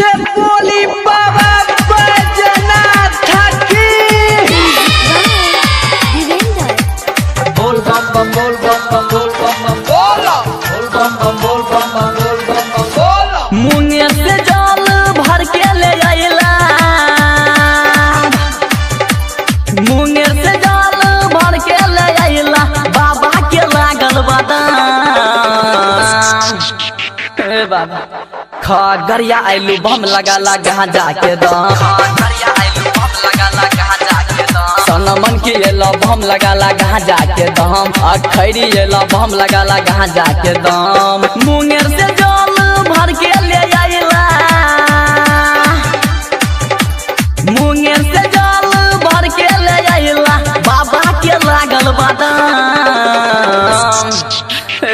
से बोली बाबा बैजनाथ की। बोल बम बम बोल बम बम बोल बम बम बोलो, बोल बम बम बोल बम बम बोल बम बम बोलो। मुंगे से जल भर के ले आइला, मुंगे से जल भर के ले आइला, बाबा के लागल बदाम। ए बाबा खगड़िया आइलू बम लगाला गांजा के दाम, सनमन के एला बम लगाला गांजा के दाम, अखैरी एला बम लगाला गांजा के दाम। मुंगेर से जल भर के ले आइला, मुंगेर से जल भर के ले आइला, बाबा के लागल बदाम। ए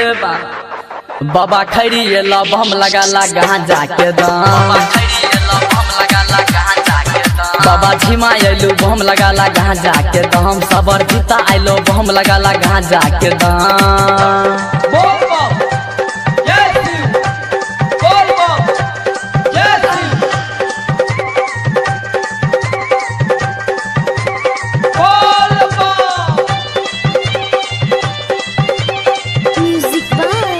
बाबा खैरी एला बम लगाला गांजा के दाम, बाबा झिमा आइलू बम लगाला गांजा के दाम, सबर जीता आइलो बम लगाला गांजा के दाम। बोल बम जय शिव, बोल बम जय शिव, बोल बम। Music by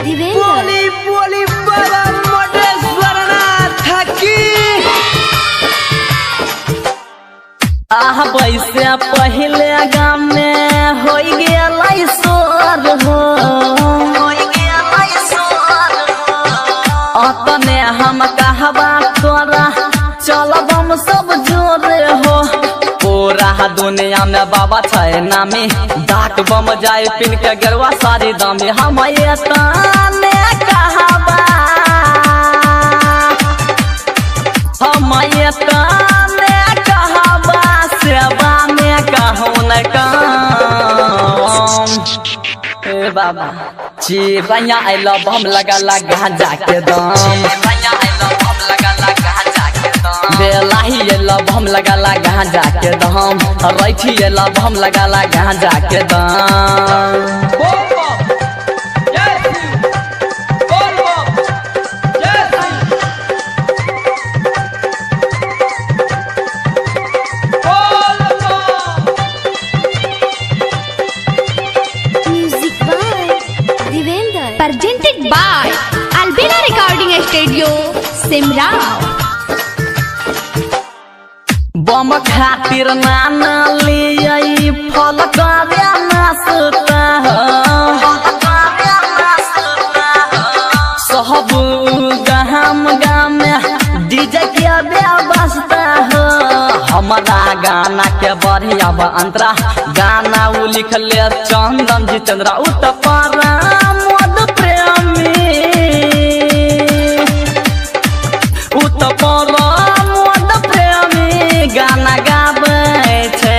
Divendra. बोली बोली बाबा मोटेश्वरनाथ की। आह पैसे पहले गाँव में हो गया सोर हो, अतने हम कहबा तोरा चल बम सब जोरे हो। पूरा दुनिया में बाबा छै नामी, डाक बम जाए पिन के गरवा सारी दामी। हम ये ताने कहबा, हम ये ताने कहबा, सेवा में कहूँ न काम। ए बाबा चिड़ैया आइलो बम लगाला गांजा के दाम, बेलाही एला बम लगाला गांजा के दाम, रैठी एला बम लगाला गांजा के दाम। बोल बम जय शिव, बोल बम जय शिव, बोल बम। Music by Divendra. presented by Albina Recording Studio, Simrao. बम खातिर नान लियई फल करे नाश्ता, सब गाम गाम में डीजे के व्यवस्था हो। हमारा गाना के बढ़िया अंतरा गाना उ लिखले चंदन जितेंद्र उत्तपरा मोद प्रेमी, उत्तपरा मोद प्रेमी गाना गाबै छै।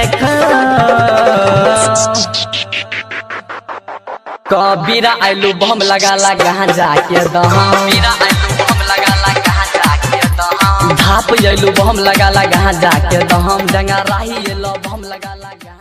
कबीरा आइलू बम लगाला गांजा के दाम, धाप आइलू बम लगाला गांजा के दाम, जंगा राही एलो बम लगाला गांजा।